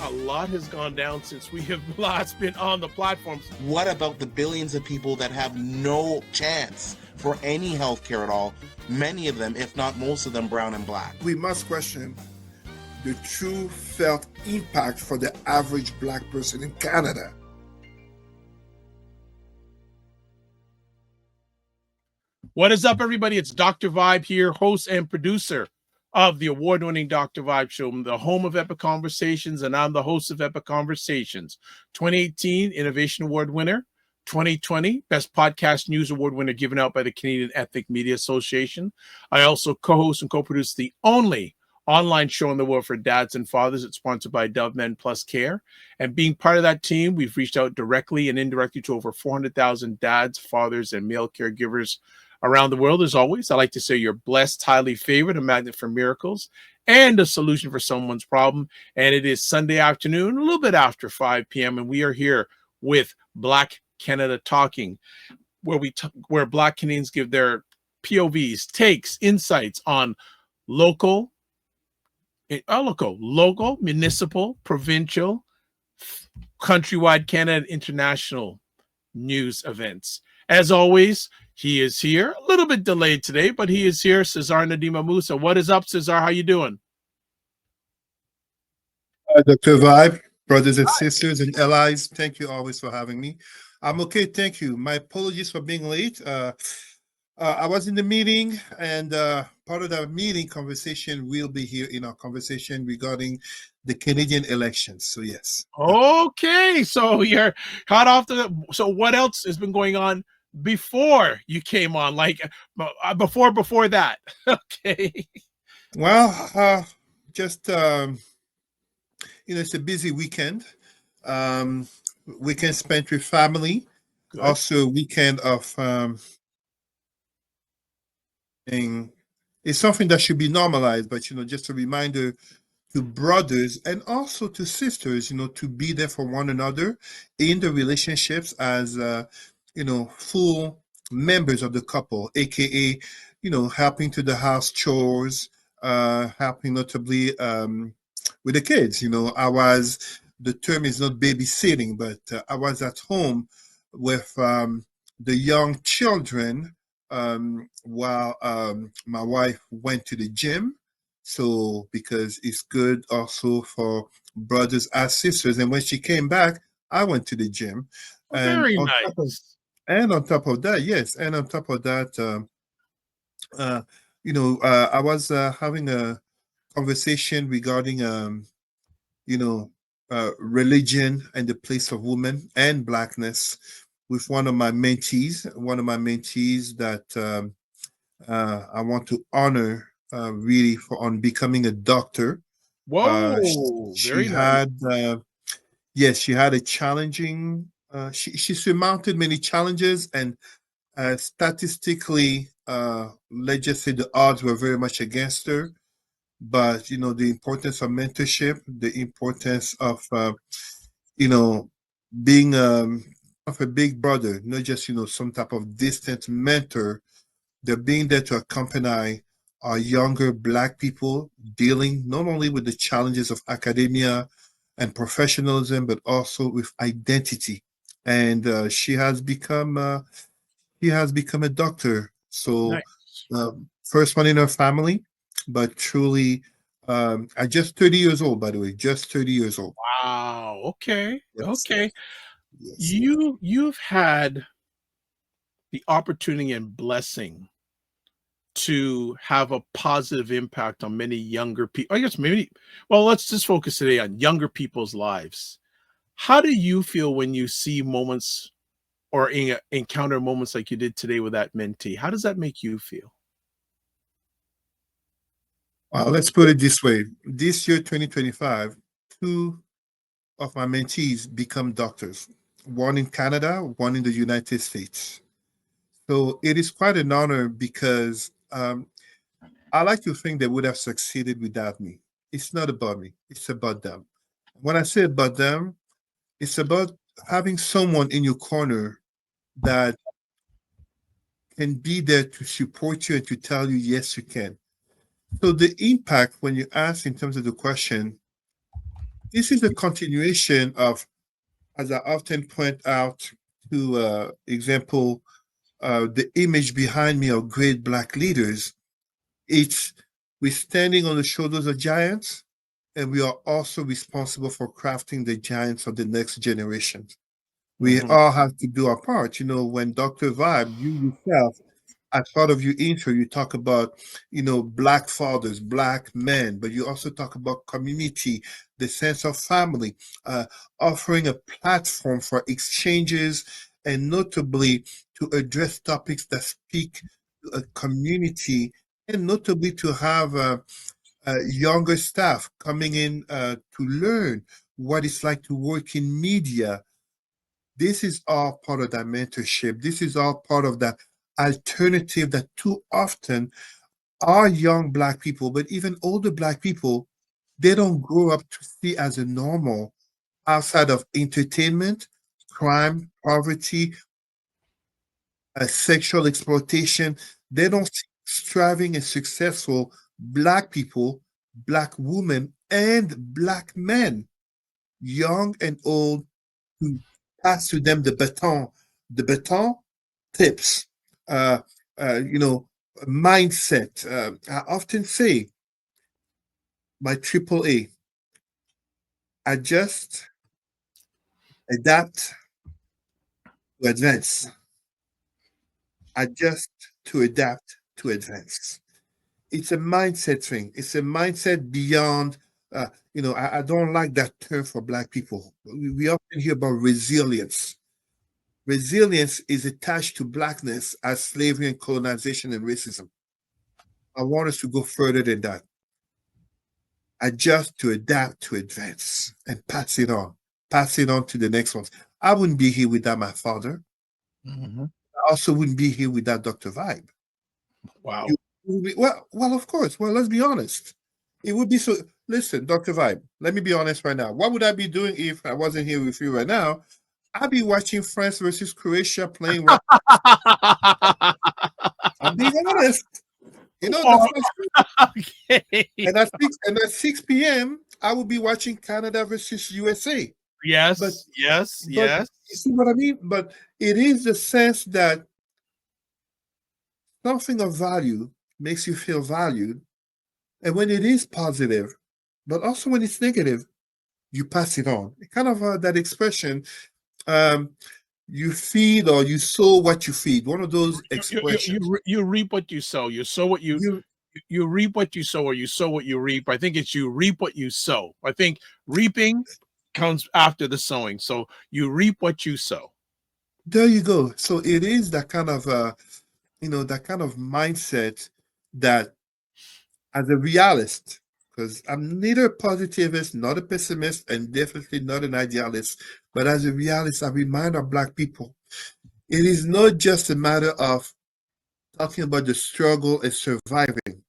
a lot has gone down since we have last been on the platforms. What about the billions of people that have no chance for any health care at all? Many of them, if not most of them, brown and black. We must question the true felt impact for the average black person in Canada. What is up, everybody? It's Dr. Vibe here, host and producer of the award-winning Dr. Vibe Show, the home of Epic Conversations, and I'm the host of Epic Conversations. 2018 Innovation Award winner, 2020 Best Podcast News Award winner given out by the Canadian Ethnic Media Association. I also co-host and co-produce the only online show in the world for dads and fathers. It's sponsored by Dove Men Plus Care. And being part of that team, we've reached out directly and indirectly to over 400,000 dads, fathers, and male caregivers around the world. As always, I like to say you're blessed, highly favored, a magnet for miracles, and a solution for someone's problem. And it is Sunday afternoon, a little bit after 5 p.m., and we are here with Black Canada Talking, where Black Canadians give their POVs, takes, insights on local, municipal, provincial, countrywide, Canada, and international news events. As always, he is here, a little bit delayed today, but he is here. Cesar Ndema-Moussa. What is up, Cesar? How you doing? Dr. Vibe, brothers and sisters and allies, thank you always for having me. I'm okay, thank you. My apologies for being late. I was in the meeting, and part of that meeting conversation will be here in our conversation regarding the Canadian elections. So yes. Okay, so you're hot off the. So what else has been going on before you came on? Like before that? Okay. Well, just it's a busy weekend. Weekend spent with family. Good. Also, weekend of it's something that should be normalized, but just a reminder to brothers and also to sisters, to be there for one another in the relationships as full members of the couple, aka helping to the house chores, helping notably with the kids. The term is not babysitting, but I was at home with the young children while my wife went to the gym. So because it's good also for brothers as sisters. And when she came back, I went to the gym. Very nice. On top of that, yes. And on top of that, I was having a conversation regarding, religion and the place of women and blackness with one of my mentees that I want to honor really on becoming a doctor. Whoa, she had she had a challenging she surmounted many challenges, and statistically let's just say the odds were very much against her. But the importance of mentorship, the importance of being of a big brother, not just some type of distant mentor. They're being there to accompany our younger Black people dealing not only with the challenges of academia and professionalism, but also with identity. And she has become a doctor. So nice. First one in her family, but truly, I just 30 years old, by the way, just 30 years old. Wow. Okay. Yes. Okay. Yes. You've had the opportunity and blessing to have a positive impact on many younger people. I guess let's just focus today on younger people's lives. How do you feel when you see moments or encounter moments like you did today with that mentee? How does that make you feel? Let's put it this way. This year, 2025, two of my mentees become doctors, one in Canada, one in the United States. So it is quite an honor because I like to think they would have succeeded without me. It's not about me. It's about them. When I say about them, it's about having someone in your corner that can be there to support you and to tell you, yes, you can. So the impact, when you ask in terms of the question, this is a continuation of, as I often point out to example, the image behind me of great Black leaders. It's we're standing on the shoulders of giants, and we are also responsible for crafting the giants of the next generation. We Mhm. all have to do our part. When Dr. Vibe, you yourself, as part of your intro, you talk about, Black fathers, Black men, but you also talk about community, the sense of family, uh, offering a platform for exchanges, and notably to address topics that speak to a community, and notably to have younger staff coming in to learn what it's like to work in media. This is all part of that mentorship. This is all part of that alternative that too often our young Black people, but even older Black people, they don't grow up to see as a normal outside of entertainment, crime, poverty, sexual exploitation. They don't see striving and successful Black people, Black women, and Black men, young and old, who pass to them the baton tips, uh, you know, mindset. I often say my triple A: adjust, adapt, to advance. Adjust to adapt to advance. It's a mindset thing. It's a mindset beyond. I don't like that term for Black people. We often hear about resilience. Resilience is attached to Blackness as slavery and colonization and racism. I want us to go further than that. Adjust to adapt to advance and pass it on. Pass it on to the next ones. I wouldn't be here without my father. Mhm. I also wouldn't be here without Dr. Vibe. Wow. You well, of course. Well, let's be honest. It would be so. Listen, Dr. Vibe, let me be honest right now. What would I be doing if I wasn't here with you right now? I'd be watching France versus Croatia playing right. I'm being honest. That's Or- my okay. and at 6 p.m. I will be watching Canada versus USA. But Yes, yes, but yes. you see what I mean? But it is the sense that something of value makes you feel valued. And when it is positive, but also when it's negative, you pass it on. Kind of that expression, um, you feed or you sow what you feed. One of those expressions. You reap what you sow. You sow what You you reap what you sow, or you sow what you reap. I think it's you reap what you sow. I think reaping comes after the sowing. So you reap what you sow. There you go. So it is that kind of that kind of mindset that, as a realist, because I'm neither a positivist, not a pessimist, and definitely not an idealist, but as a realist, I remind our Black people, it is not just a matter of talking about the struggle and surviving.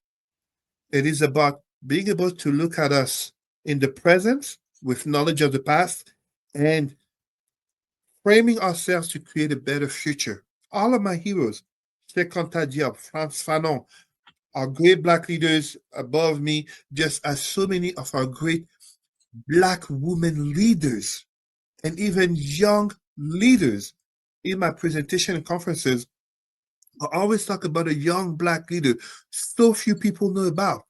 It is about being able to look at us in the present with knowledge of the past and framing ourselves to create a better future. All of my heroes, Cheikh Anta Diop, Frantz Fanon, our great Black leaders above me, just as so many of our great Black women leaders and even young leaders. In my presentation and conferences, I always talk about a young Black leader so few people know about.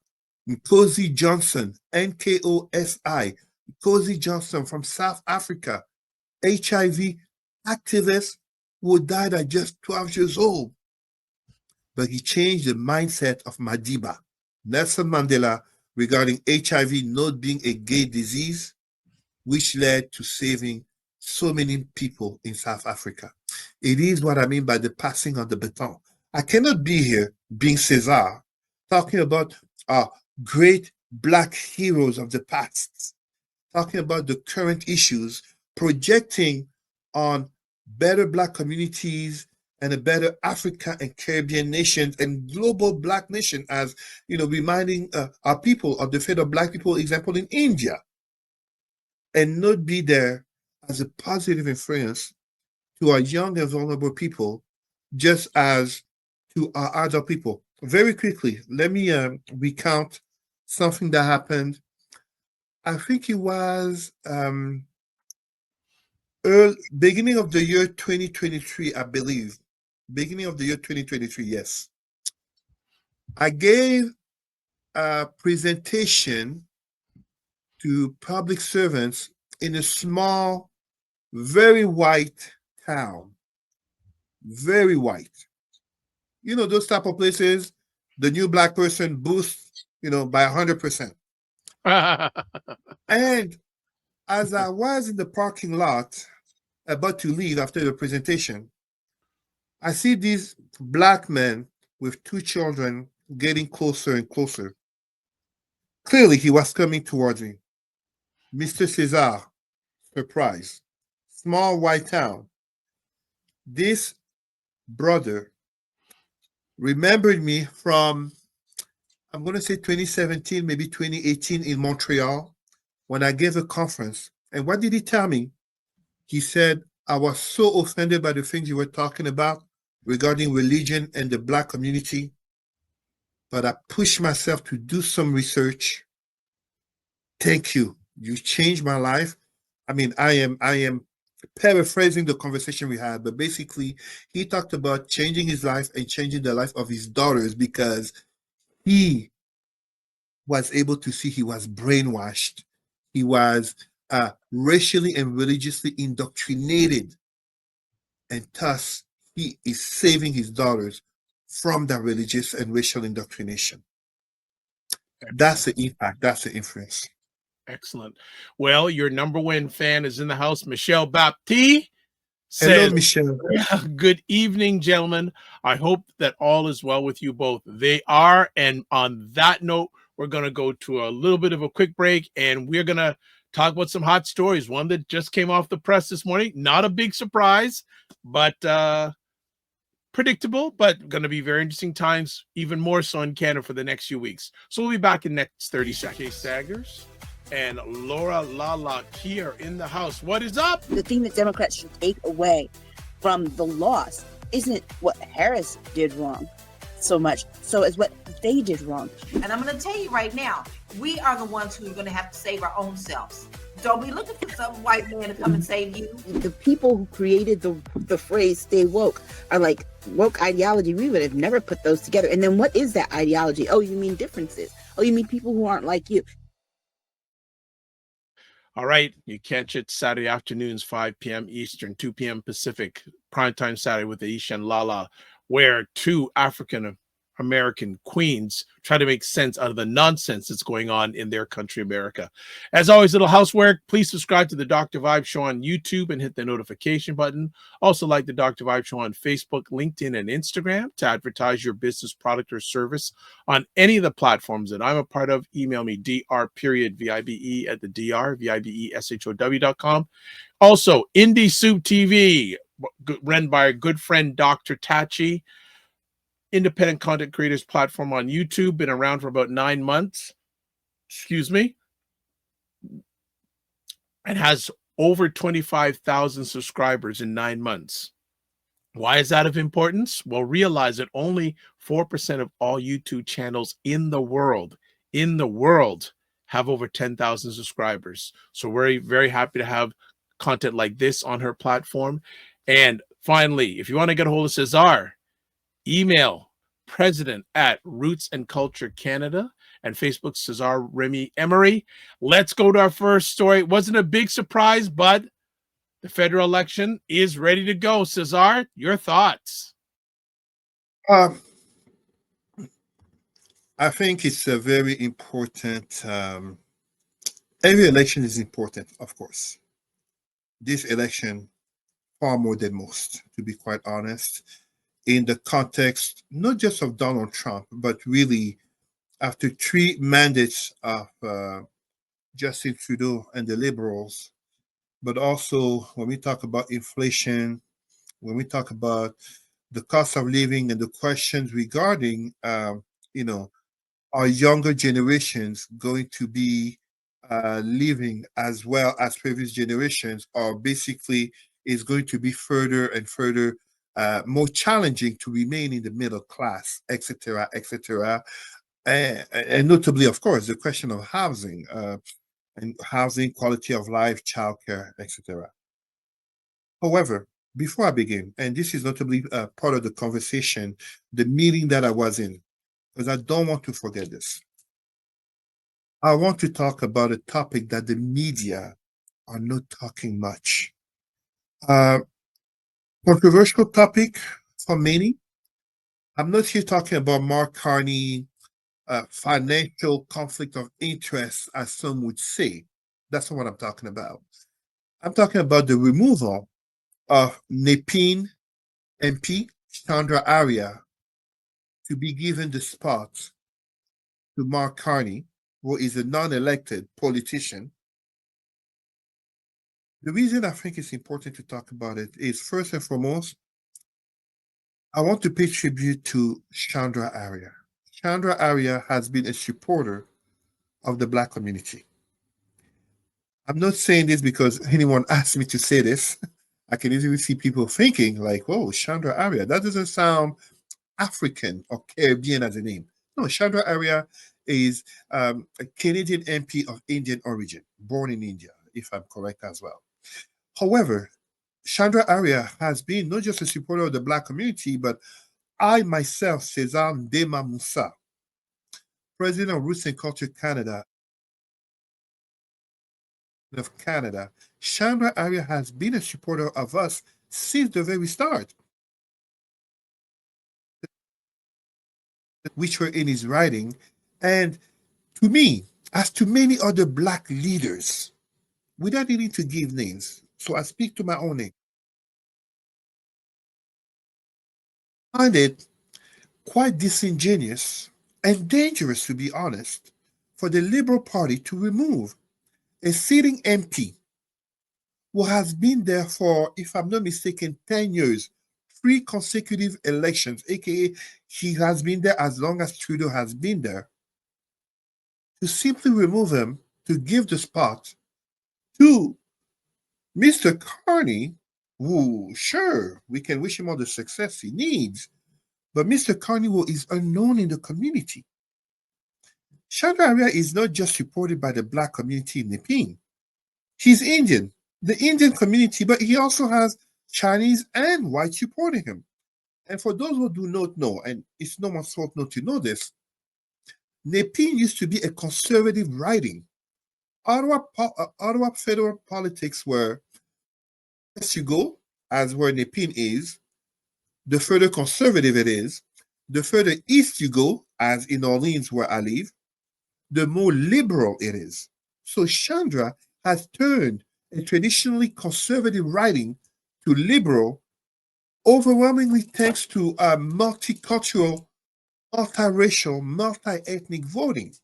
Nkosi Johnson, Nkosi, Nkosi Johnson from South Africa, HIV activist who died at just 12 years old. But he changed the mindset of Madiba, Nelson Mandela, regarding HIV not being a gay disease, which led to saving so many people in South Africa. It is what I mean by the passing of the baton. I cannot be here being Cesar, talking about our great Black heroes of the past, talking about the current issues, projecting on better Black communities and a better Africa and Caribbean nations and global Black nation, as reminding our people of the fate of Black people, example in India, and not be there as a positive influence to our young and vulnerable people, just as to our adult people. Very quickly, let me recount something that happened I think it was beginning of the year 2023, I believe. Beginning of the year 2023, yes. I gave a presentation to public servants in a small, very white town. Very white. You know, those type of places, the new black person boosts, by 100%. And as I was in the parking lot about to leave after the presentation, I see these black men with two children getting closer and closer. Clearly, he was coming towards me. Mr. Cesar, surprise. Small white town. This brother remembered me from, I'm going to say 2017, maybe 2018 in Montreal when I gave a conference. And what did he tell me? He said, I was so offended by the things you were talking about regarding religion and the black community, but I pushed myself to do some research. Thank you. You changed my life. I am paraphrasing the conversation we had, but basically he talked about changing his life and changing the life of his daughters because he was able to see he was brainwashed. He was racially and religiously indoctrinated, and thus he is saving his daughters from that religious and racial indoctrination. That's the impact. That's the influence. Excellent. Well, your number one fan is in the house. Michelle Baptiste Hello, says, Michelle. good evening, gentlemen. I hope that all is well with you both. They are. And on that note, we're going to go to a little bit of a quick break and we're going to talk about some hot stories. One that just came off the press this morning. Not a big surprise, but predictable, but going to be very interesting times, even more so in Canada for the next few weeks. So we'll be back in next 30 seconds. Kay Saggers and Laura Lala here in the house. What is up? The thing that Democrats should take away from the loss isn't what Harris did wrong so much, so as what they did wrong. And I'm going to tell you right now, we are the ones who are going to have to save our own selves. Don't be looking for some white man to come and save you. The people who created the phrase "stay woke" are like, woke ideology. We would have never put those together. And then what is that ideology? Oh, you mean differences? Oh, you mean people who aren't like you? All right, you catch it Saturday afternoons, 5 p.m. Eastern, 2 p.m. Pacific, primetime Saturday with Aisha and Lala, where two African American queens try to make sense out of the nonsense that's going on in their country, America. As always, little housework, please subscribe to the Dr. Vibe Show on YouTube and hit the notification button. Also like the Dr. Vibe Show on Facebook, LinkedIn, and Instagram to advertise your business, product, or service on any of the platforms that I'm a part of. Email me, dr.vibe at the dr.vibeshow.com. Also, Indie Soup TV, run by our good friend, Dr. Tachi. Independent content creators platform on YouTube, been around for about 9 months, and has over 25,000 subscribers in 9 months. Why is that of importance? Well, realize that only 4% of all YouTube channels in the world have over 10,000 subscribers. So we're very happy to have content like this on her platform. And finally, if you want to get a hold of Cesar, email president at Roots and Culture Canada, and Facebook Cesar Remy Emery. Let's go to our first story. It wasn't a big surprise, but the federal election is ready to go. Cesar, your thoughts? I think it's a very important. Every election is important, of course. This election, far more than most, to be quite honest, in the context not just of Donald Trump, but really after 3 mandates of Justin Trudeau and the Liberals, but also when we talk about inflation, when we talk about the cost of living and the questions regarding, our younger generations going to be living as well as previous generations, or basically is going to be further and further more challenging to remain in the middle class, etc., etc. And notably, of course, the question of housing. and housing, quality of life, childcare, etc. However, before I begin, and this is notably part of the conversation, the meeting that I was in, because I don't want to forget this. I want to talk about a topic that the media are not talking much. Controversial topic for many. I'm not here talking about Mark Carney, financial conflict of interest, as some would say. That's not what I'm talking about. I'm talking about the removal of Nepean MP Chandra Arya to be given the spot to Mark Carney, who is a non-elected politician. The reason I think it's important to talk about it is, first and foremost, I want to pay tribute to Chandra Arya. Chandra Arya has been a supporter of the Black community. I'm not saying this because anyone asked me to say this. I can easily see people thinking like, "Oh, Chandra Arya, that doesn't sound African or Caribbean as a name." No, Chandra Arya is a Canadian MP of Indian origin, born in India, if I'm correct as well. However, Chandra Arya has been not just a supporter of the Black community, but I myself, Cesar Ndema-Moussa, president of Roots and Culture Canada, Chandra Arya has been a supporter of us since the very start, which were in his writing. And to me, as to many other Black leaders, without needing to give names, so I speak to my own name, I find it quite disingenuous and dangerous, to be honest, for the Liberal Party to remove a sitting MP who has been there for, if I'm not mistaken, 10 years, 3 consecutive elections, aka he has been there as long as Trudeau has been there, to simply remove him, to give the spot to Mr. Carney, who, sure, we can wish him all the success he needs, but Mr. Carney is unknown in the community. Chandra Arya is not just supported by the Black community in Nepean. He's Indian, the Indian community, but he also has Chinese and white supporting him. And for those who do not know, and it's no one's fault not to know this, Nepean used to be a conservative riding. Ottawa federal politics were, as you go, as where Nepean is, the further conservative it is, the further east you go, as in Orleans where I live, the more liberal it is. So Chandra has turned a traditionally conservative riding to liberal, overwhelmingly thanks to multicultural, multiracial, multi-ethnic voting.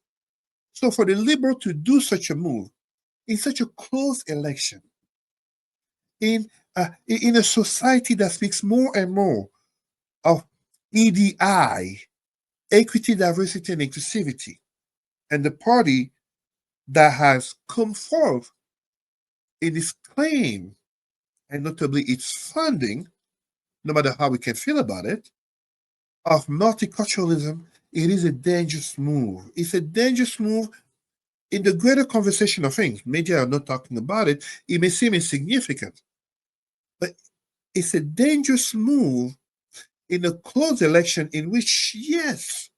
So for the Liberal to do such a move in such a close election, in a society that speaks more and more of EDI, equity, diversity, and inclusivity, and the party that has come forth in its claim, and notably its funding, no matter how we can feel about it, of multiculturalism, it is a dangerous move. It's a dangerous move in the greater conversation of things. Media are not talking about it. It may seem insignificant, but it's a dangerous move in a close election in which, yes,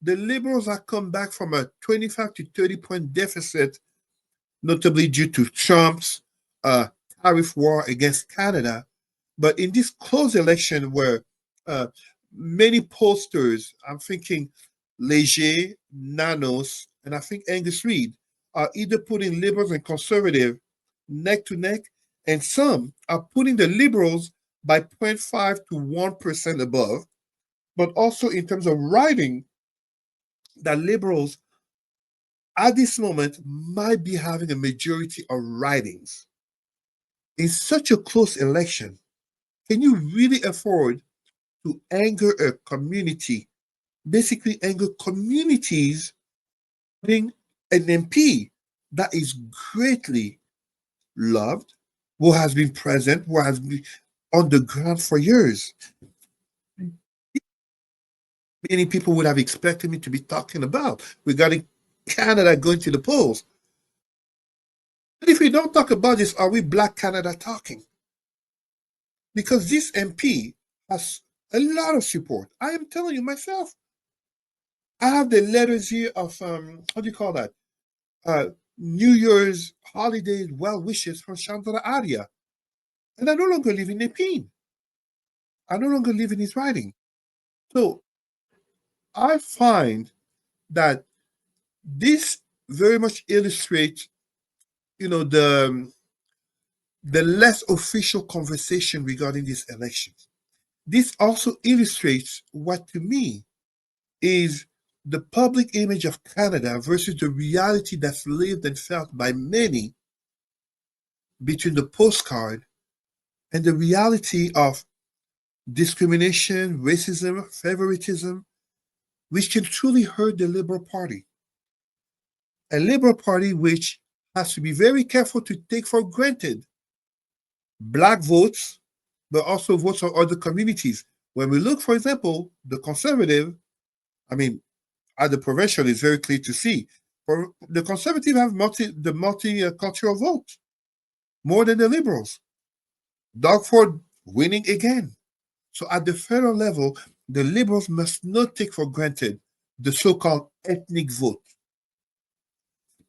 the Liberals have come back from a 25 to 30-point deficit, notably due to Trump's tariff war against Canada. But in this close election where many pollsters, I'm thinking Leger, Nanos, and I think Angus Reid, are either putting Liberals and Conservative neck to neck, and some are putting the Liberals by 0.5 to 1% above, but also in terms of writing, that Liberals at this moment might be having a majority of ridings. In such a close election, can you really afford to anger a community, basically anger communities, putting an MP that is greatly loved, who has been present, who has been on the ground for years? Many people would have expected me to be talking about regarding Canada going to the polls. If we don't talk about this, are we Black Canada talking? Because this MP has a lot of support. I am telling you myself. I have the letters here of how do you call that? New Year's holiday well wishes from Chandra Arya. And I no longer live in Nepin. I no longer live in his writing. So I find that this very much illustrates, the less official conversation regarding these elections. This also illustrates what to me is the public image of Canada versus the reality that's lived and felt by many between the postcard and the reality of discrimination, racism, favoritism, which can truly hurt the Liberal Party. A Liberal Party which has to be very careful to take for granted Black votes, but also votes of other communities. When we look, for example, the Conservative, I mean, at the provincial, it's very clear to see. For the Conservative have multicultural vote more than the Liberals. Doug Ford winning again. So at the federal level, the Liberals must not take for granted the so-called ethnic vote,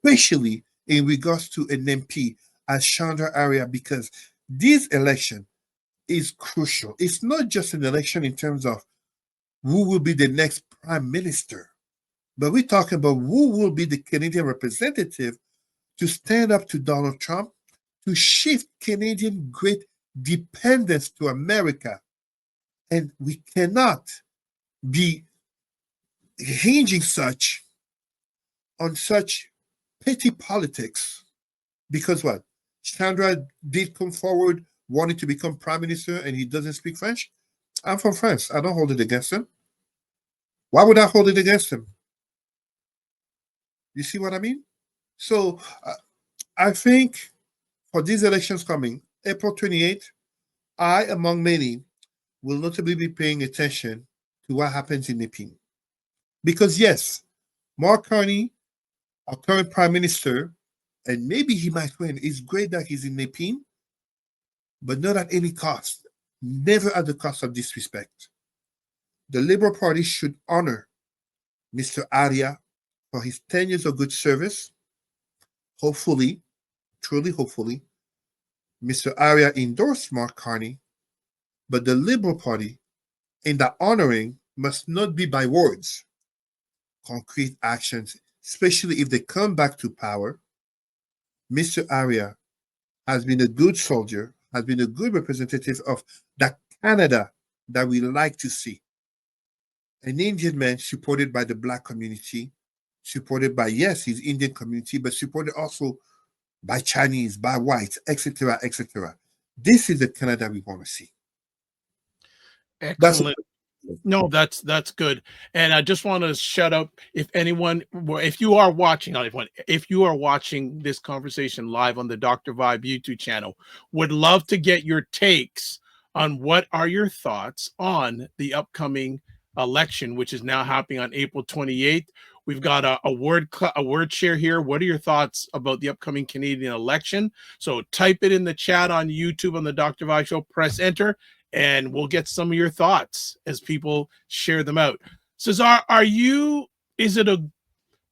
especially in regards to an MP as Chandra Arya, because this election is crucial. It's not just an election in terms of who will be the next prime minister, but we're talking about who will be the Canadian representative to stand up to Donald Trump, to shift Canadian great dependence to America. And we cannot be hinging such on such petty politics. Because what? Chandra did come forward wanting to become prime minister and he doesn't speak French. I'm from France. I don't hold it against him. Why would I hold it against him? You see what I mean? So I think for these elections coming, April 28th, I, among many, will notably be paying attention to what happens in Nepin. Because yes, Mark Carney, our current prime minister, and maybe he might win. It's great that he's in Nepin, but not at any cost. Never at the cost of disrespect. The Liberal Party should honor Mr. Arya for his 10 years of good service. Hopefully, truly hopefully, Mr. Arya endorsed Mark Carney, but the Liberal Party, in that honoring, must not be by words, concrete actions, especially if they come back to power. Mr. Arya has been a good soldier, has been a good representative of that Canada that we like to see. An Indian man supported by the Black community, supported by, yes, his Indian community, but supported also by Chinese, by whites, etc., etc. This is the Canada we want to see. That's Excellent. No, that's good. And I just want to shout out if anyone, if you are watching, not everyone, if you are watching this conversation live on the Dr. Vibe YouTube channel, would love to get your takes on what are your thoughts on the upcoming election, which is now happening on April 28th. We've got a word share here. What are your thoughts about the upcoming Canadian election? So type it in the chat on YouTube on the Dr. Vibe Show, press enter, and we'll get some of your thoughts as people share them out. Cesar,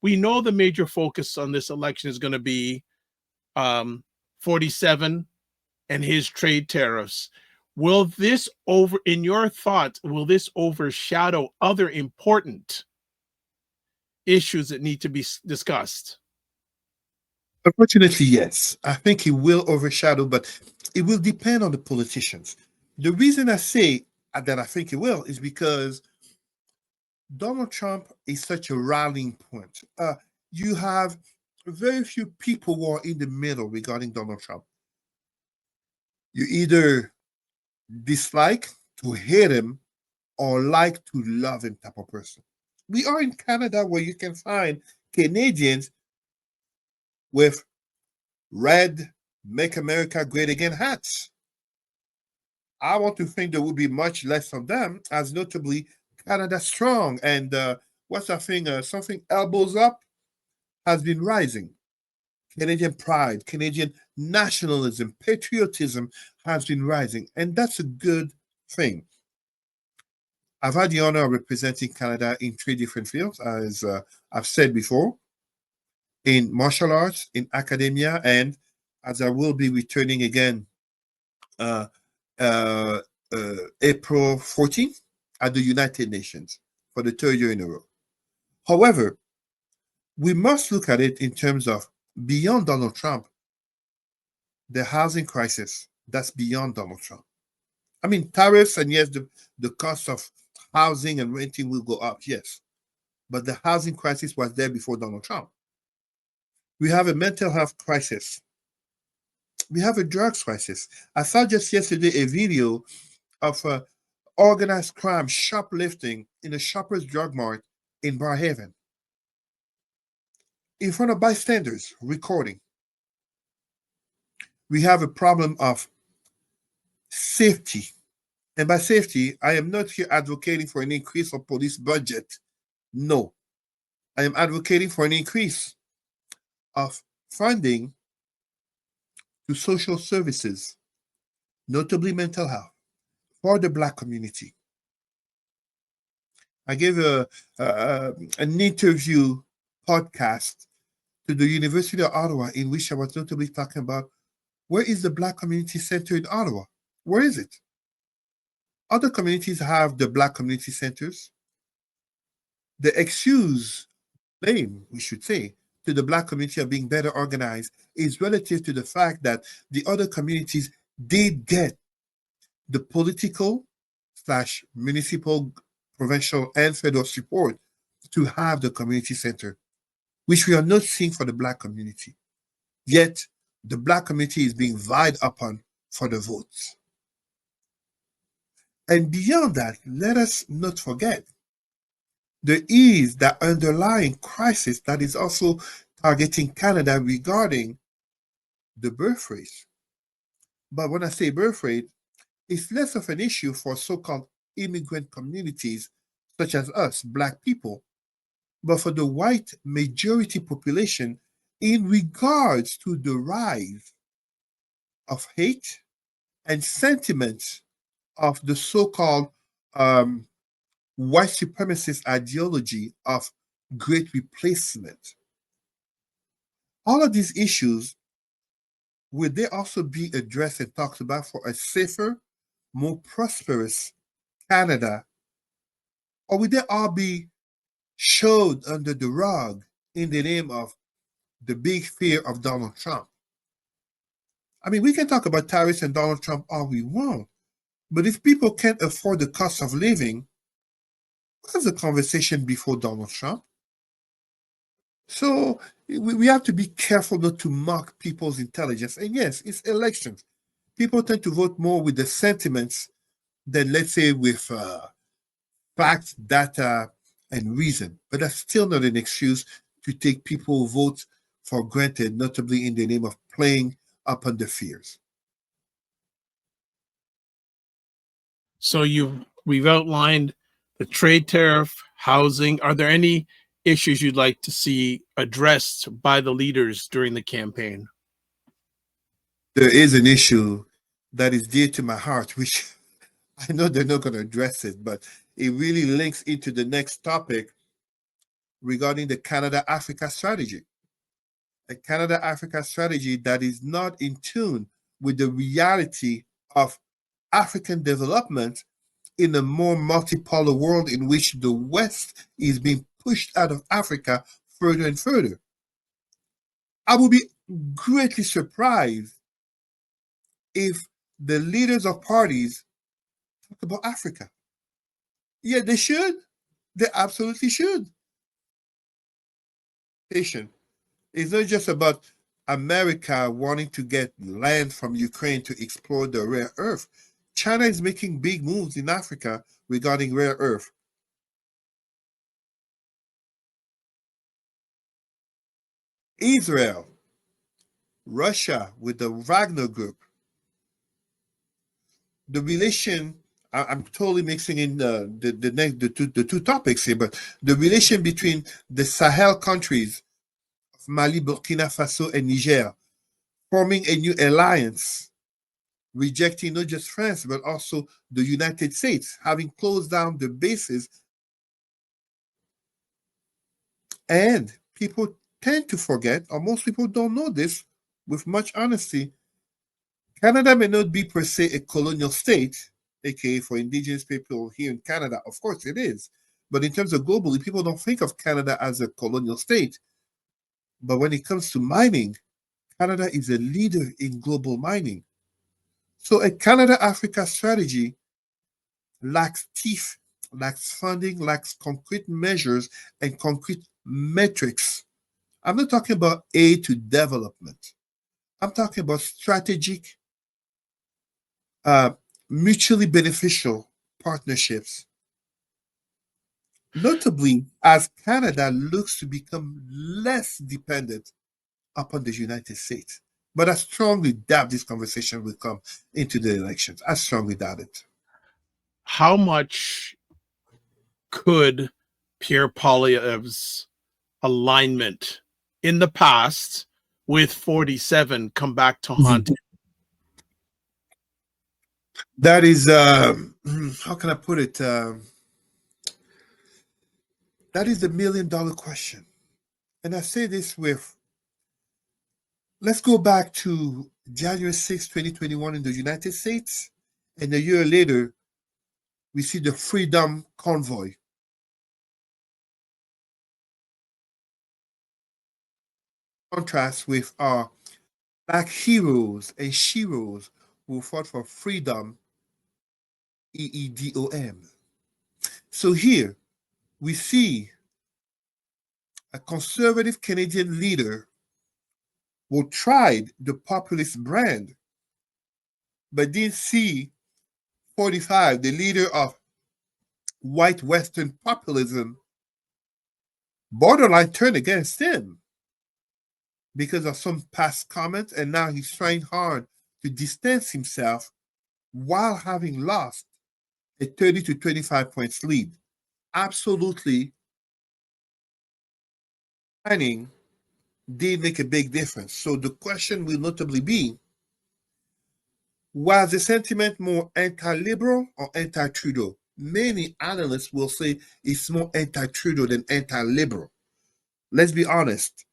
we know the major focus on this election is going to be 47 and his trade tariffs. Will this in your thoughts, will this overshadow other important issues that need to be discussed? Unfortunately, yes. I think it will overshadow, but it will depend on the politicians. The reason I say that I think it will is because Donald Trump is such a rallying point. You have very few people who are in the middle regarding Donald Trump. You either dislike to hate him or like to love him type of person. We are in Canada where you can find Canadians with red Make America Great Again hats. I want to think there will be much less of them, as notably Canada Strong and what's that thing? Something elbows up has been rising. Canadian pride, Canadian nationalism, patriotism has been rising, and that's a good thing. I've had the honor of representing Canada in 3 different fields, as I've said before, in martial arts, in academia, and as I will be returning again uh, uh, April 14th at the United Nations for the 3rd year in a row. However, we must look at it in terms of beyond Donald Trump, the housing crisis that's beyond Donald Trump. I mean, tariffs, and yes, the cost of housing and renting will go up, yes. But the housing crisis was there before Donald Trump. We have a mental health crisis. We have a drugs crisis. I saw just yesterday a video of organized crime shoplifting in a Shoppers Drug Mart in Barhaven in front of bystanders recording. We have a problem of safety. And by safety, I am not here advocating for an increase of police budget. No. I am advocating for an increase of funding to social services, notably mental health, for the Black community. I gave an interview podcast to the University of Ottawa in which I was notably talking about where is the Black Community Center in Ottawa? Where is it? Other communities have the Black community centers. The excuse, blame, we should say, to the Black community of being better organized is relative to the fact that the other communities did get the political / municipal, provincial, and federal support to have the community center, which we are not seeing for the Black community. Yet, the Black community is being vied upon for the votes. And beyond that, let us not forget there is that underlying crisis that is also targeting Canada regarding the birth rate. But when I say birth rate, it's less of an issue for so-called immigrant communities such as us, Black people, but for the white majority population in regards to the rise of hate and sentiments of the so-called white supremacist ideology of great replacement. All of these issues, will they also be addressed and talked about for a safer, more prosperous Canada? Or will they all be shoved under the rug in the name of the big fear of Donald Trump? I mean, we can talk about tariffs and Donald Trump all we want, but if people can't afford the cost of living, what's the conversation before Donald Trump? So we have to be careful not to mock people's intelligence. And yes, it's elections. People tend to vote more with the sentiments than, let's say, with facts, data, and reason. But that's still not an excuse to take people's votes for granted, notably in the name of playing upon the fears. So we've outlined the trade tariff, housing. Are there any issues you'd like to see addressed by the leaders during the campaign? There is an issue that is dear to my heart, which I know they're not going to address it, but it really links into the next topic regarding the Canada-Africa strategy. A Canada-Africa strategy that is not in tune with the reality of African development in a more multipolar world in which the West is being pushed out of Africa further and further. I would be greatly surprised if the leaders of parties talk about Africa. Yeah, they should. They absolutely should. It's not just about America wanting to get land from Ukraine to explore the rare earth. China is making big moves in Africa regarding rare earth. Israel, Russia with the Wagner Group. The relation, I'm totally mixing in the two topics here, but the relation between the Sahel countries, Mali, Burkina Faso, and Niger, forming a new alliance, rejecting not just France, but also the United States, having closed down the bases. And people tend to forget, or most people don't know this with much honesty, Canada may not be per se a colonial state, aka for indigenous people here in Canada. Of course it is. But in terms of globally, people don't think of Canada as a colonial state. But when it comes to mining, Canada is a leader in global mining. So a Canada Africa strategy lacks teeth, lacks funding, lacks concrete measures and concrete metrics. I'm not talking about aid to development. I'm talking about strategic, uh, mutually beneficial partnerships. Notably, as Canada looks to become less dependent upon the United States. But I strongly doubt this conversation will come into the elections. I strongly doubt it. How much could Pierre Poilievre's alignment in the past with 47 come back to haunt him? That is, how can I put it? That is the $1 million question. And I say this with, let's go back to January 6, 2021 in the United States. And a year later, we see the Freedom Convoy. Contrast with our Black heroes and sheroes who fought for freedom, EEDOM. So here we see a conservative Canadian leader who tried the populist brand, but didn't see 45, the leader of white Western populism, borderline turned against him because of some past comments, and now he's trying hard to distance himself while having lost a 30 to 25 points lead. Absolutely, planning did make a big difference. So the question will notably be, was the sentiment more anti-liberal or anti-Trudeau? Many analysts will say it's more anti-Trudeau than anti-liberal. Let's be honest.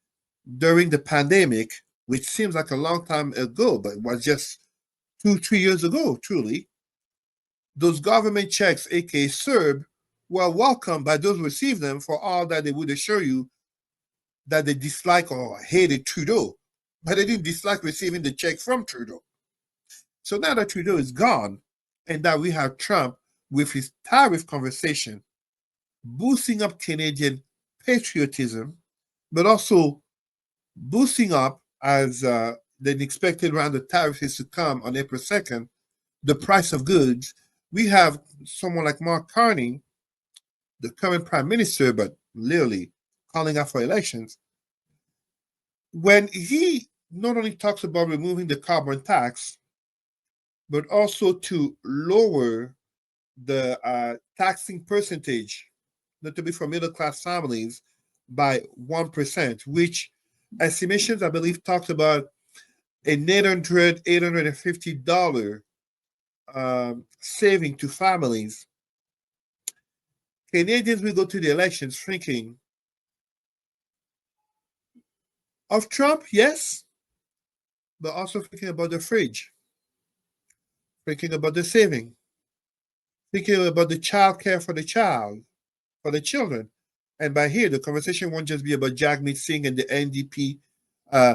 During the pandemic, which seems like a long time ago, but was just 2-3 years ago, truly, those government checks, aka CERB, were welcomed by those who received them for all that they would assure you that they dislike or hated Trudeau, but they didn't dislike receiving the check from Trudeau. So now that Trudeau is gone, and that we have Trump with his tariff conversation, boosting up Canadian patriotism, but also boosting up, as the expected round of tariffs is to come on April 2nd, the price of goods. We have someone like Mark Carney, the current prime minister, but literally calling out for elections. When he not only talks about removing the carbon tax, but also to lower the taxing percentage, notably for middle class families, by 1%, which estimations, I believe, talked about an $850 saving to families. Canadians will go to the elections thinking of Trump, yes, but also thinking about the fridge, thinking about the saving, thinking about the child care for the children. And by here, the conversation won't just be about Jagmeet Singh and the NDP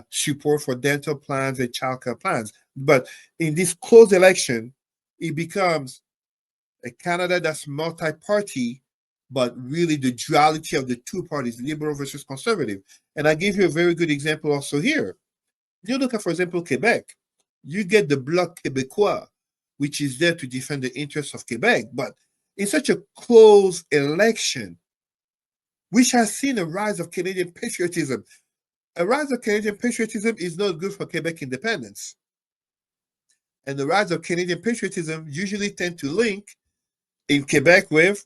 support for dental plans and childcare plans. But in this close election, it becomes a Canada that's multi-party, but really the duality of the two parties, liberal versus conservative. And I gave you a very good example also here. You look at, for example, Quebec. You get the Bloc Québécois, which is there to defend the interests of Quebec. But in such a close election, which has seen a rise of Canadian patriotism, a rise of Canadian patriotism is not good for Quebec independence. And the rise of Canadian patriotism usually tend to link in Quebec with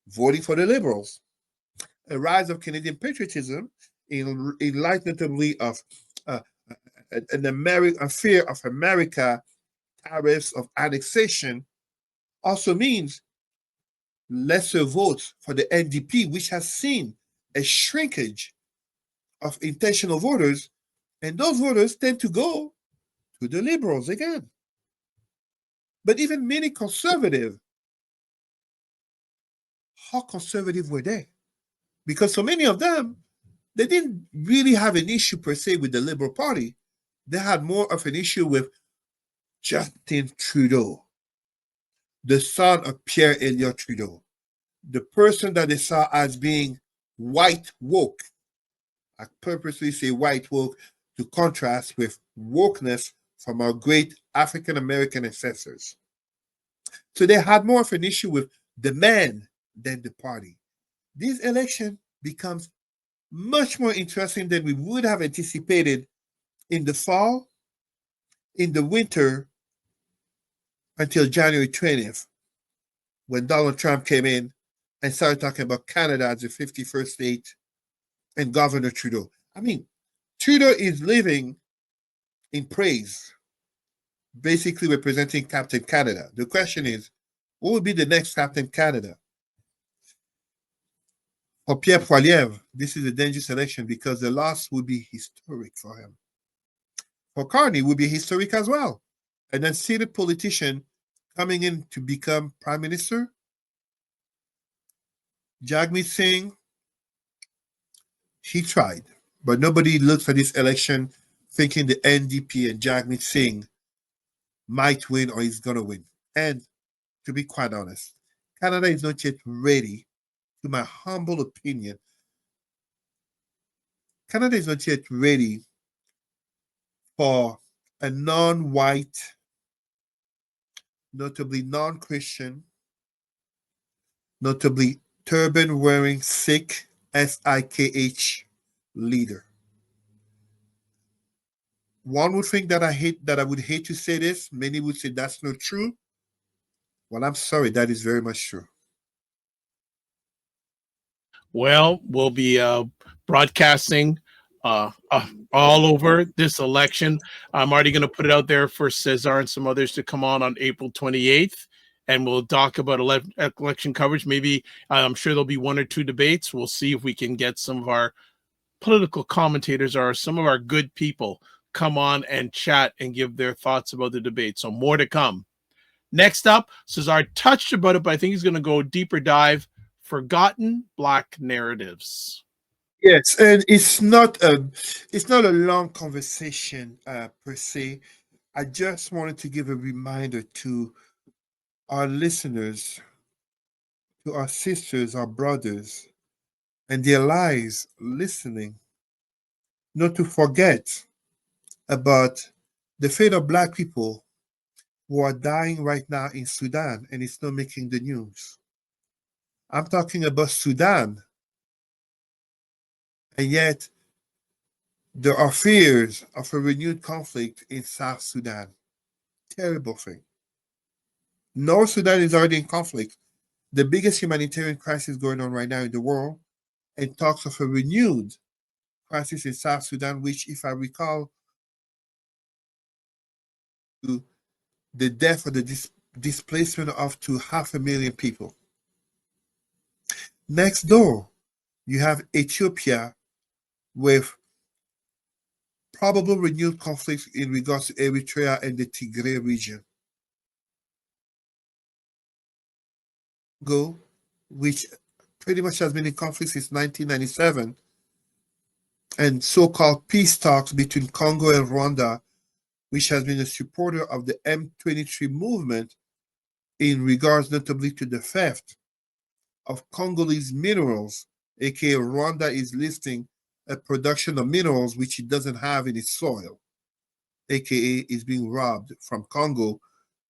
voting for the Liberals. A rise of Canadian patriotism in light notably of uh, a fear of America tariffs of annexation, also means lesser votes for the NDP, which has seen a shrinkage of intentional voters, and those voters tend to go to the liberals again. But even many conservative, how conservative were they? Because so many of them, they didn't really have an issue per se with the Liberal Party. They had more of an issue with Justin Trudeau, the son of Pierre Elliott Trudeau, the person that they saw as being white woke. I purposely say white woke to contrast with wokeness from our great African American ancestors. So they had more of an issue with the man than the party. This election becomes much more interesting than we would have anticipated in the fall, in the winter, until January 20th, when Donald Trump came in and started talking about Canada as the 51st state and Governor Trudeau. I mean, Trudeau is living in praise, basically representing Captain Canada. The question is, who will be the next Captain Canada? For Pierre Poilievre, this is a dangerous election because the loss would be historic for him. For Carney, would be historic as well. And then seated politician coming in to become prime minister. Jagmeet Singh, he tried, but nobody looks at this election thinking the NDP and Jagmeet Singh might win or is going to win. And to be quite honest, Canada is not yet ready, to my humble opinion. Canada is not yet ready for a non-white, notably non-Christian, notably turban-wearing Sikh, S-I-K-H leader. One would think that I would hate to say this. Many would say that's not true. Well, I'm sorry, that is very much true. Well, we'll be broadcasting all over this election. I'm already going to put it out there for Cesar and some others to come on April 28th, and we'll talk about election coverage. Maybe I'm sure there'll be one or two debates. We'll see if we can get some of our political commentators or some of our good people come on and chat and give their thoughts about the debate. So more to come. Next up, Cesar touched about it, but I think he's going to go deeper dive. Forgotten Black narratives. Yes, and it's not a long conversation per se. I just wanted to give a reminder to our listeners, to our sisters, our brothers, and their lives listening, not to forget about the fate of Black people who are dying right now in Sudan, and it's not making the news. I'm talking about Sudan, and yet there are fears of a renewed conflict in South Sudan. Terrible thing. North Sudan is already in conflict, the biggest humanitarian crisis going on right now in the world, and talks of a renewed crisis in South Sudan, which, if I recall, to the death or the displacement of up to 500,000 people. Next door, you have Ethiopia with probable renewed conflicts in regards to Eritrea and the Tigray region. Congo, which pretty much has been in conflict since 1997, and so-called peace talks between Congo and Rwanda, which has been a supporter of the M23 movement in regards notably to the theft of Congolese minerals, aka Rwanda is listing a production of minerals which it doesn't have in its soil, aka is being robbed from Congo.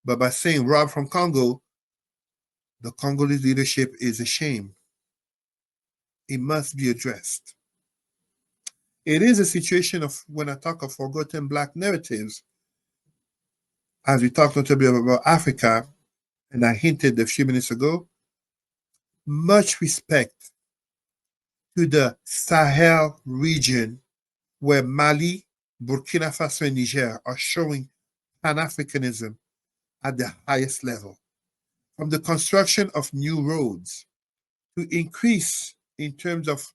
But by saying robbed from Congo, the Congolese leadership is ashamed. It must be addressed. It is a situation of, when I talk of forgotten Black narratives, as we talked notably about Africa, and I hinted a few minutes ago, much respect to the Sahel region, where Mali, Burkina Faso, and Niger are showing Pan-Africanism at the highest level. From the construction of new roads to increase in terms of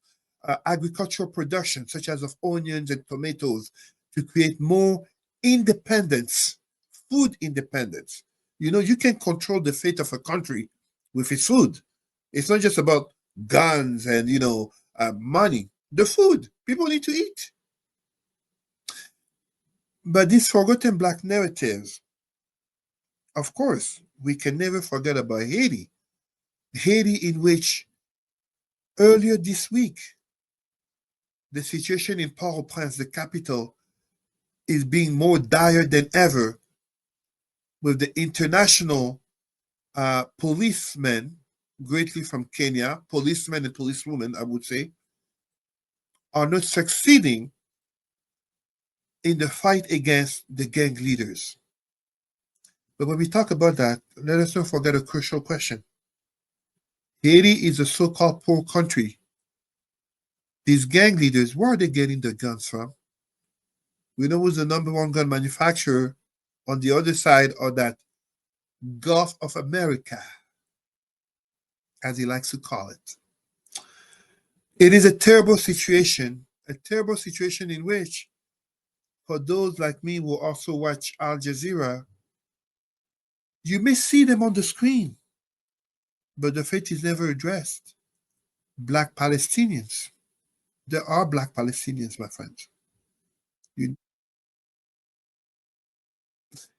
agricultural production, such as of onions and tomatoes, to create more independence, food independence. You know, you can control the fate of a country with its food. It's not just about guns and, money. The food, people need to eat. But these forgotten Black narratives, of course, we can never forget about Haiti. Haiti, in which earlier this week, the situation in Port-au-Prince, the capital, is being more dire than ever, with the international policemen, greatly from Kenya, policemen and policewomen, I would say, are not succeeding in the fight against the gang leaders. But when we talk about that, let us not forget a crucial question. Haiti is a so-called poor country. These gang leaders, where are they getting the guns from? We know who's the number one gun manufacturer on the other side of that Gulf of America, as he likes to call it. It is a terrible situation in which, for those like me who also watch Al Jazeera, you may see them on the screen, but the fate is never addressed. Black Palestinians. There are Black Palestinians, my friends.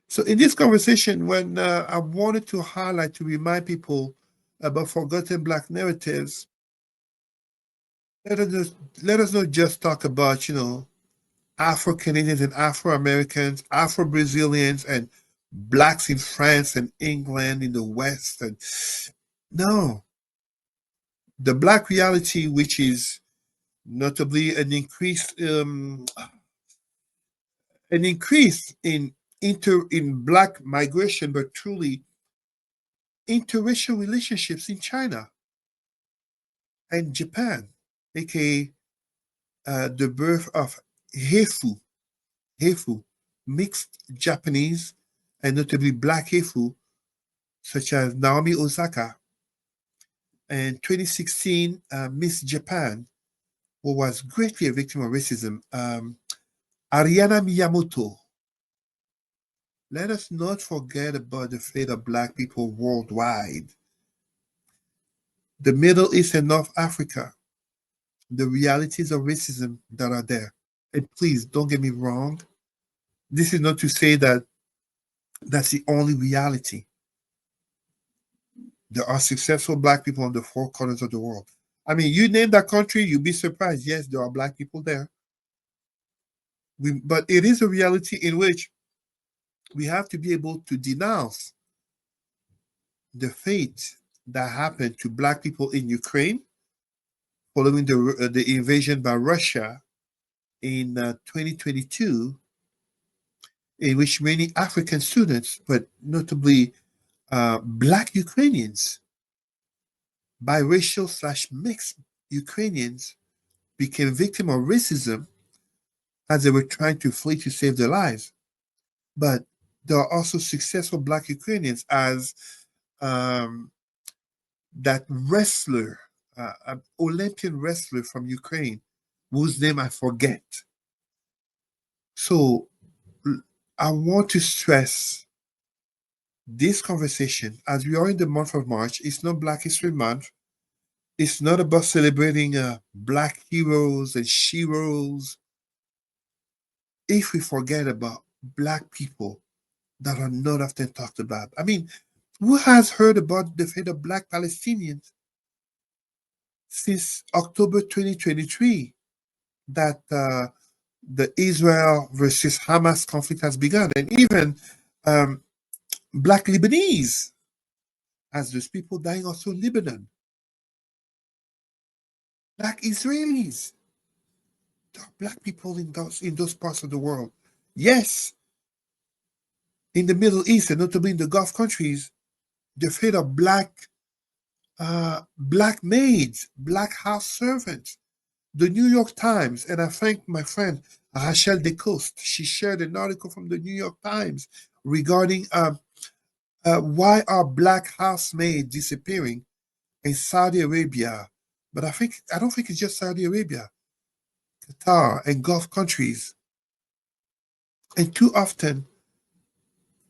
So in this conversation, when I wanted to highlight, to remind people about forgotten Black narratives, let us not just talk about, Afro-Canadians and Afro-Americans, Afro-Brazilians, and Blacks in France and England in the West. And no, the Black reality, which is notably an increase in Black migration, but truly interracial relationships in China and Japan, aka the birth of Heifu, mixed Japanese and notably Black Heifu, such as Naomi Osaka, and 2016 Miss Japan, who was greatly a victim of racism, Ariana Miyamoto. Let us not forget about the fate of Black people worldwide. The Middle East and North Africa, the realities of racism that are there. And please don't get me wrong. This is not to say that that's the only reality. There are successful Black people on the four corners of the world. I mean, you name that country, you'll be surprised. Yes, there are Black people there. But it is a reality in which we have to be able to denounce the fate that happened to Black people in Ukraine following the invasion by Russia in 2022, in which many African students, but notably Black Ukrainians, biracial/mixed Ukrainians, became victims of racism as they were trying to flee to save their lives. But there are also successful Black Ukrainians, as that wrestler, an Olympian wrestler from Ukraine, whose name I forget. So I want to stress this conversation, as we are in the month of March. It's not Black History Month. It's not about celebrating Black heroes and sheroes. If we forget about Black people that are not often talked about. I mean, who has heard about the fate of Black Palestinians since October 2023, that the Israel versus Hamas conflict has begun? And even Black Lebanese, as there's people dying also in Lebanon. Black Israelis. There are Black people in those parts of the world. Yes, in the Middle East and notably in the Gulf countries, the fate of Black maids, Black house servants, The New York Times, and I thank my friend Rachel DeCoste. She shared an article from the New York Times regarding why are black housemaids disappearing in Saudi Arabia. But I don't think it's just Saudi Arabia, Qatar, and Gulf countries. And too often,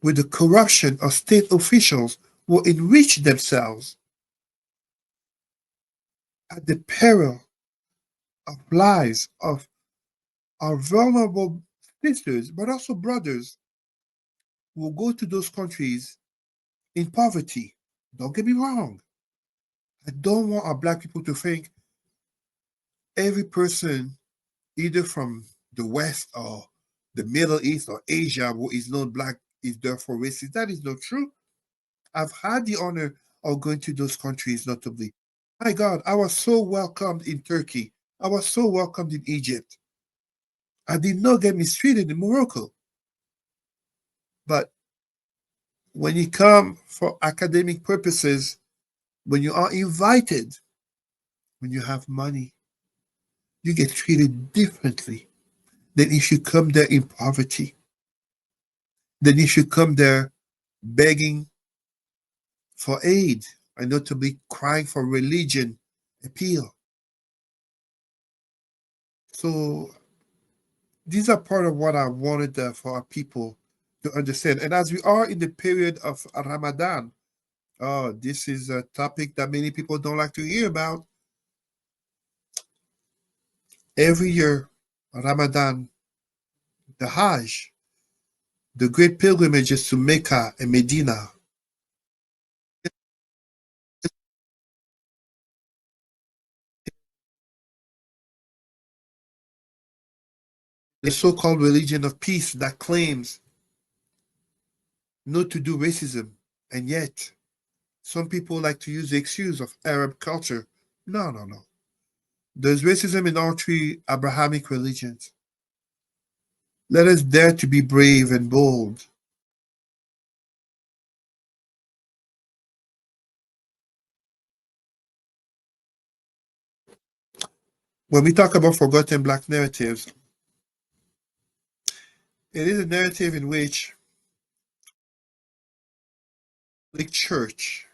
with the corruption of state officials who enrich themselves at the peril of lives of our vulnerable sisters, but also brothers who will go to those countries in poverty. Don't get me wrong. I don't want our black people to think every person, either from the West or the Middle East or Asia, who is not black, is therefore racist. That is not true. I've had the honor of going to those countries, notably. My God, I was so welcomed in Turkey. I was so welcomed in Egypt. I did not get mistreated in Morocco. But when you come for academic purposes, when you are invited, when you have money, you get treated differently than if you come there in poverty, than if you come there begging for aid and notably crying for religion appeal. So these are part of what I wanted for our people to understand. And as we are in the period of Ramadan, oh, this is a topic that many people don't like to hear about. Every year, Ramadan, the Hajj, the great pilgrimages to Mecca and Medina, the so-called religion of peace that claims not to do racism, and yet some people like to use the excuse of Arab culture. No, no, no. There's racism in all three Abrahamic religions. Let us dare to be brave and bold. When we talk about forgotten black narratives, it is a narrative in which the church,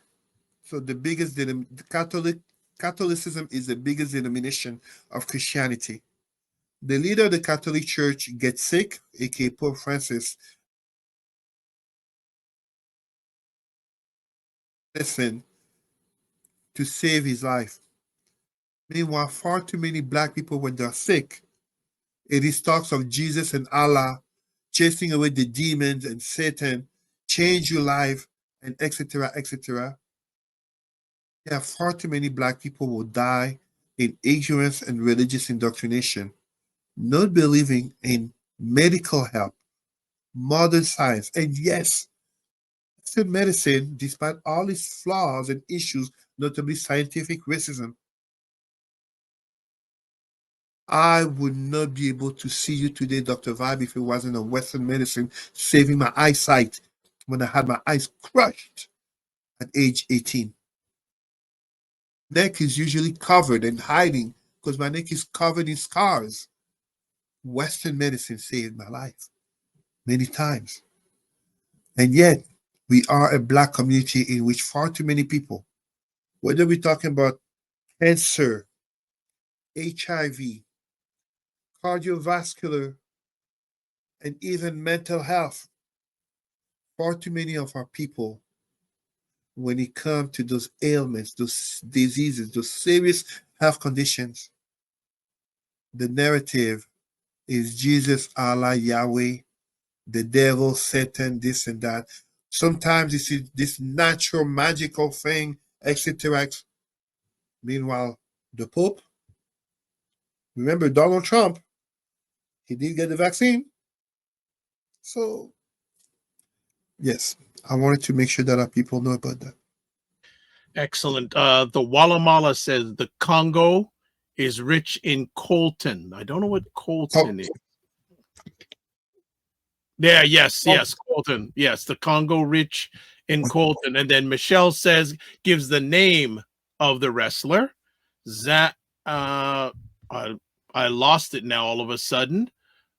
so the Catholicism is the biggest denomination of Christianity. The leader of the Catholic Church gets sick, aka Pope Francis, medicine to save his life. Meanwhile, far too many black people, when they're sick, it is talks of Jesus and Allah chasing away the demons and Satan, change your life, and etc. etc. Yeah, far too many black people will die in ignorance and religious indoctrination, not believing in medical help, modern science, and yes, Western medicine, despite all its flaws and issues, notably scientific racism. I would not be able to see you today, Dr. Vibe, if it wasn't a Western medicine saving my eyesight when I had my eyes crushed at age 18. Neck is usually covered and hiding because my neck is covered in scars. Western medicine saved my life many times. And yet, we are a black community in which far too many people, whether we're talking about cancer, HIV, cardiovascular, and even mental health, far too many of our people, when it comes to those ailments, those diseases, those serious health conditions, the narrative is Jesus, Allah, Yahweh, the devil, Satan, this and that. Sometimes it's this natural, magical thing, etc. Meanwhile, the Pope, remember Donald Trump, he did get the vaccine. So, yes, I wanted to make sure that our people know about that. Excellent. The Walamala says the Congo is rich in coltan. I don't know what coltan is. Yeah, yes, coltan. Yes, the Congo rich in coltan. And then Michelle says, gives the name of the wrestler. I lost it now all of a sudden.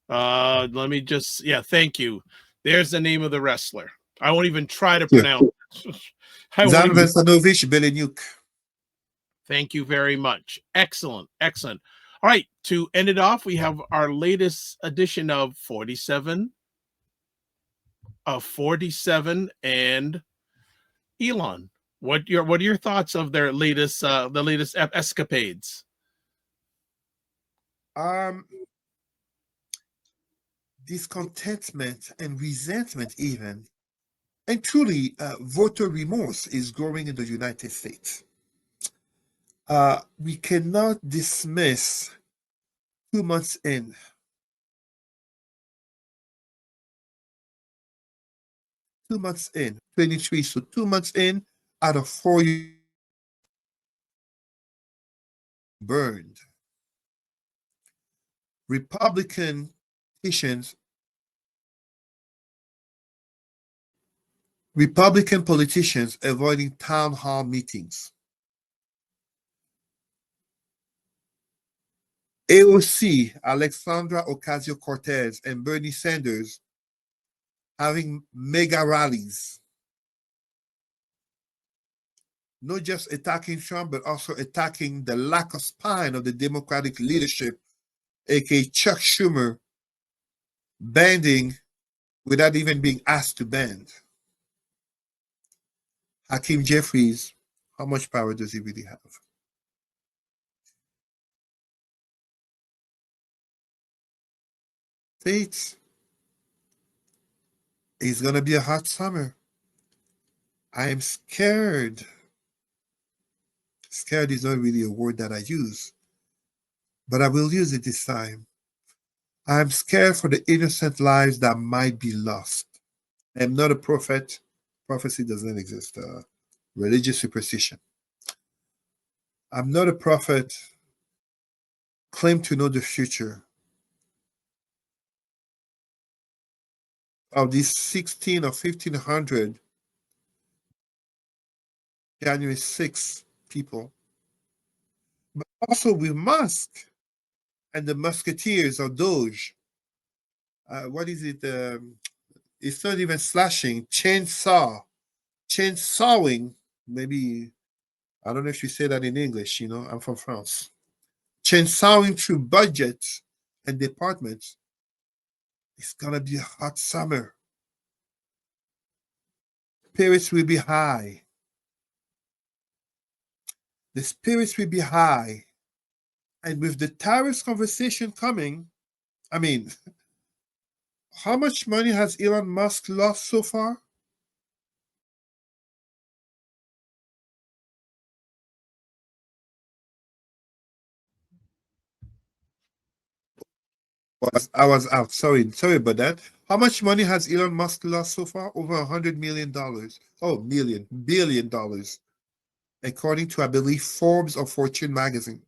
Let me just, yeah, thank you. There's the name of the wrestler. I won't even try to Yeah. pronounce it. I won't Zan even, Vesanovic Belenyuk. thank you very much. Excellent, excellent. All right, to end it off, we have our latest edition of 47, and Elon. What are your thoughts of their latest the latest escapades? Um, Discontentment and resentment, even, and truly, voter remorse is growing in the United States. We cannot dismiss 2 months in, 2 months in, 23, so 2 months in out of 4 years burned. Republican politicians, Republican politicians avoiding town hall meetings. AOC, Alexandra Ocasio-Cortez, and Bernie Sanders having mega rallies, not just attacking Trump, but also attacking the lack of spine of the Democratic leadership, aka Chuck Schumer, banding without even being asked to band. Hakeem Jeffries, how much power does he really have? States, it's going to be a hot summer. I am scared. Scared is not really a word that I use, but I will use it this time. I'm scared for the innocent lives that might be lost. I am not a prophet. Prophecy doesn't exist. Religious superstition. I'm not a prophet. Claim to know the future of these 16 or 1500 January 6 people. But also with Musk and the Musketeers or Doge. What is it? It's not even slashing. Chainsawing. Maybe, I don't know if you say that in English. I'm from France. Chainsawing through budgets and departments. It's going to be a hot summer. Spirits will be high. The spirits will be high. And with the tariffs conversation coming, I mean, how much money has Elon Musk lost so far? I was out. Sorry about that. How much money has Elon Musk lost so far? Over $100 million. Oh, billion dollars, according to, I believe, Forbes or Fortune magazine.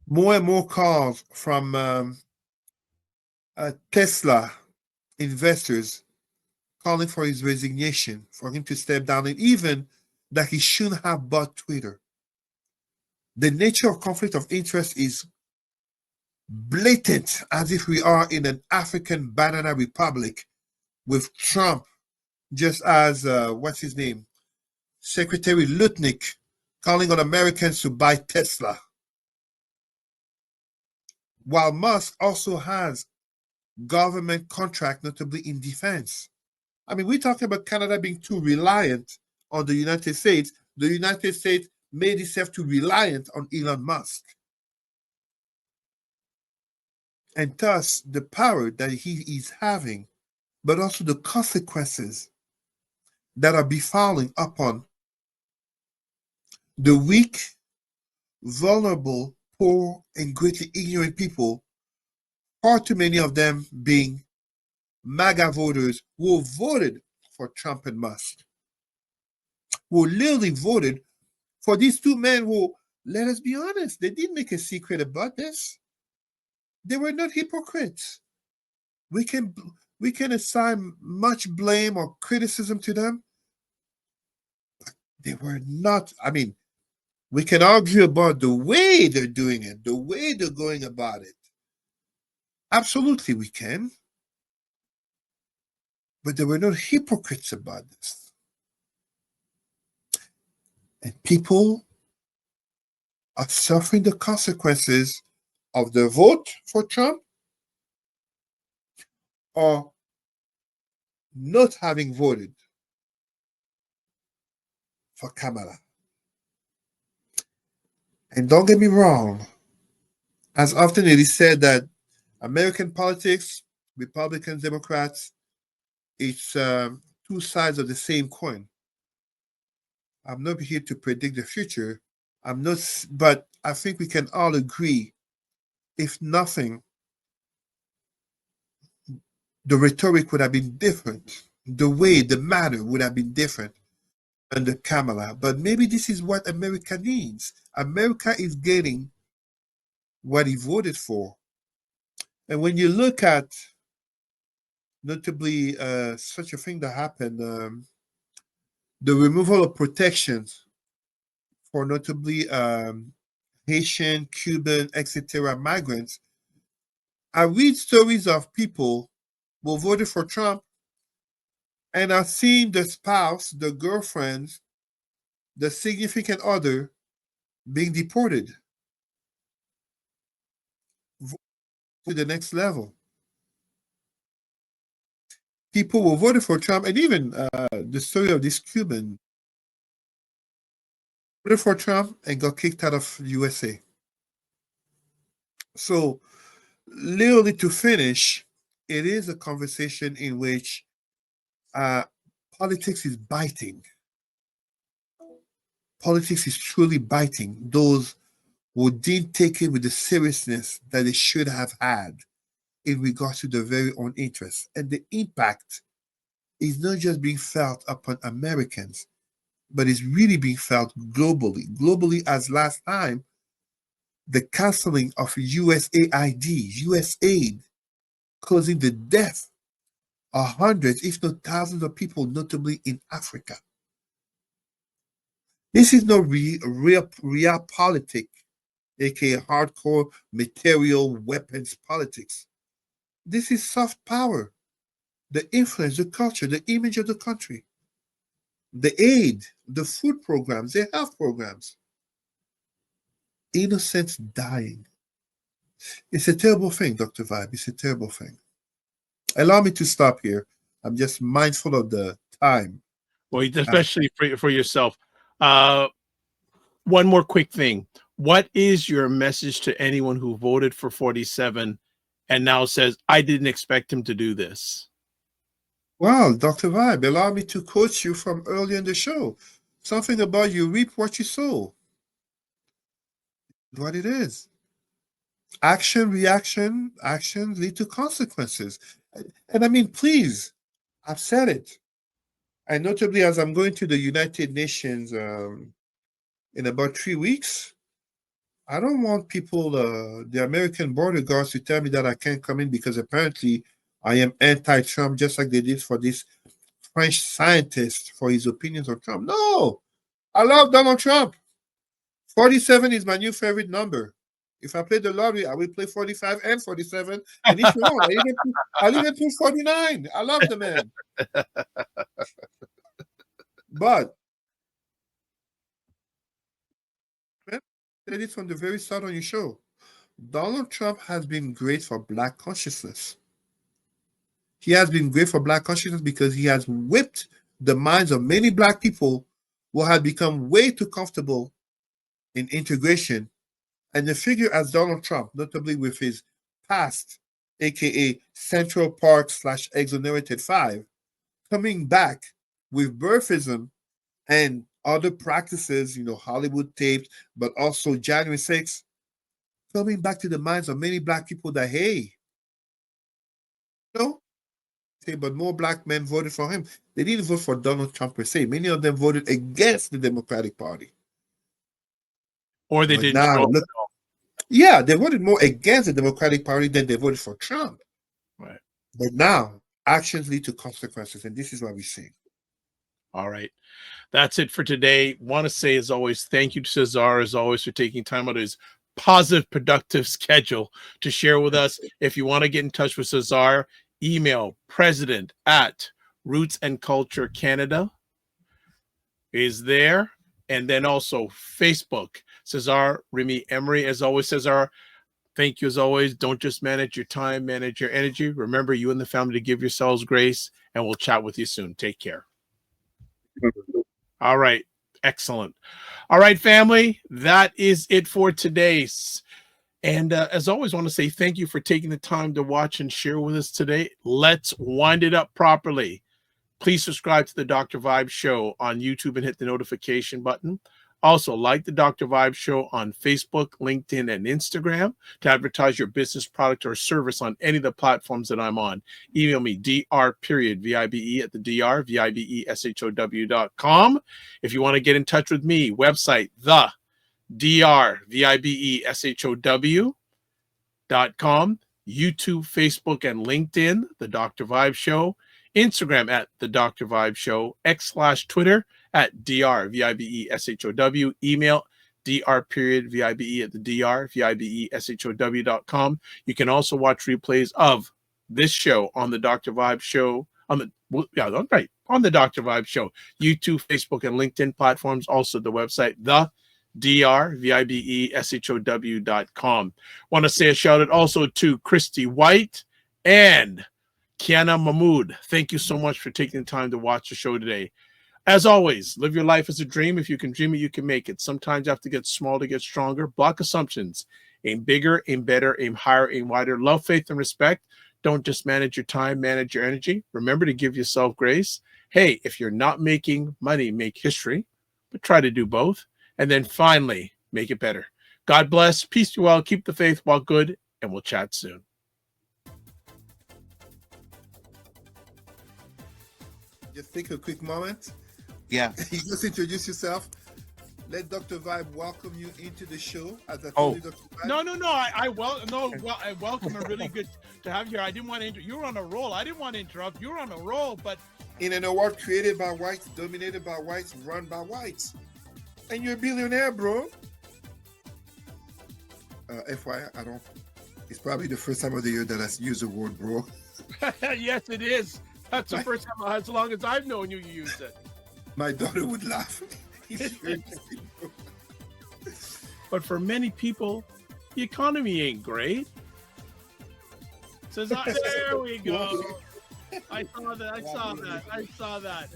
More and more calls from Tesla investors calling for his resignation, for him to step down, and even that he shouldn't have bought Twitter. The nature of conflict of interest is blatant, as if we are in an African banana republic with Trump, just as, what's his name? Secretary Lutnick calling on Americans to buy Tesla. While Musk also has government contract, notably in defense. I mean, we talk about Canada being too reliant on the United States. The United States made itself too reliant on Elon Musk. And thus, the power that he is having, but also the consequences that are befalling upon the weak, vulnerable, poor, and greatly ignorant people, far too many of them being MAGA voters who voted for Trump and Musk, who literally voted for these two men who, let us be honest, they didn't make a secret about this. They were not hypocrites. We can assign much blame or criticism to them. They were not. I mean, We can argue about the way they're doing it, the way they're going about it. Absolutely, we can. But there were no hypocrites about this. And people are suffering the consequences of the vote for Trump or not having voted for Kamala. And don't get me wrong, as often it is said that American politics, Republicans, Democrats, it's two sides of the same coin. I'm not here to predict the future. I'm not, but I think we can all agree, if nothing, the rhetoric would have been different. The way, the matter would have been different under Kamala. But maybe this is what America needs. America is getting what he voted for. And when you look at, notably, such a thing that happened, the removal of protections for notably Haitian, Cuban, etc. migrants, I read stories of people who voted for Trump and are seeing the spouse, the girlfriends, the significant other being deported to the next level. People who voted for Trump, and even the story of this Cuban voted for Trump and got kicked out of USA. So, literally to finish, it is a conversation in which politics is biting. Politics is truly biting those who didn't take it with the seriousness that they should have had in regards to their very own interests. And the impact is not just being felt upon Americans, but is really being felt globally. Globally, as last time, the canceling of USAID, US aid, causing the death of hundreds, if not thousands of people, notably in Africa. This is no real politic, aka hardcore material weapons politics. This is soft power, the influence, the culture, the image of the country, the aid, the food programs, the health programs. Innocents dying. It's a terrible thing, Dr. Vibe. It's a terrible thing. Allow me to stop here. I'm just mindful of the time. Well, especially for yourself. One more quick thing. What is your message to anyone who voted for 47 and now says, I didn't expect him to do this? Well, Dr. Vibe, allow me to quote you from earlier in the show. Something about you reap what you sow. What it is. Action, reaction, actions lead to consequences. And I mean, please, I've said it. And notably, as I'm going to the United Nations in about 3 weeks, I don't want people, the American border guards, to tell me that I can't come in because apparently I am anti-Trump, just like they did for this French scientist for his opinions on Trump. No, I love Donald Trump. 47 is my new favorite number. If I play the lottery, I will play 45 and 47. And if you want, I'll even put 49. I love the man. But I said it from the very start on your show. Donald Trump has been great for Black consciousness. He has been great for Black consciousness because he has whipped the minds of many Black people who had become way too comfortable in integration. And the figure as Donald Trump, notably with his past, aka Central Park / Exonerated 5, coming back with birthism and other practices, Hollywood tapes, but also January 6th, coming back to the minds of many Black people that, hey, but more Black men voted for him. They didn't vote for Donald Trump per se. Many of them voted against the Democratic Party. Or they But didn't now, show up look, at all. yeah, they voted more against the Democratic Party than they voted for Trump. Right. But now, actions lead to consequences, and this is what we're seeing. All right. That's it for today. Want to say, as always, thank you to Cesar, as always, for taking time out of his positive, productive schedule to share with us. If you want to get in touch with Cesar, email president@rootsandculturecanada is there. And then also Facebook, Cesar Remy Emery. As always, Cesar, thank you as always. Don't just manage your time, manage your energy. Remember, you and the family to give yourselves grace, and we'll chat with you soon. Take care. All right. Excellent. All right, family. That is it for today. And as always, I want to say thank you for taking the time to watch and share with us today. Let's wind it up properly. Please subscribe to the Dr. Vibe Show on YouTube and hit the notification button. Also, like the Dr. Vibe Show on Facebook, LinkedIn, and Instagram to advertise your business, product, or service on any of the platforms that I'm on. Email me, dr.vibe at the drvibeshow.com. If you want to get in touch with me, website, the drvibeshow.com, YouTube, Facebook, and LinkedIn, The Dr. Vibe Show, Instagram at The Dr. Vibe Show, X/Twitter at drvibeshow, email dr.vibe at the drvibeshow.com. You can also watch replays of this show on the Dr. Vibe Show, on the Dr. Vibe Show, YouTube, Facebook, and LinkedIn platforms. Also the website, the drvibeshow.com. Want to say a shout out also to Christy White and Kiana Mahmood. Thank you so much for taking the time to watch the show today. As always, live your life as a dream. If you can dream it, you can make it. Sometimes you have to get small to get stronger. Block assumptions. Aim bigger, aim better, aim higher, aim wider. Love, faith, and respect. Don't just manage your time, manage your energy. Remember to give yourself grace. Hey, if you're not making money, make history, but try to do both. And then finally, make it better. God bless. Peace be well. Keep the faith, while good, and we'll chat soon. Just take a quick moment. Yeah. You just introduce yourself. Let Dr. Vibe welcome you into the show. As I told you, Dr. Vibe. No. I welcome. I'm really good to have you here. I didn't want to. You were on a roll. I didn't want to interrupt. You were on a roll, but In an award created by whites, dominated by whites, run by whites, and you're a billionaire, bro. FYI, I don't. It's probably the first time of the year that I use the word bro. yes, it is. That's the first time, as long as I've known you, you used it. My daughter would laugh. But for many people, the economy ain't great. There we go. I saw that.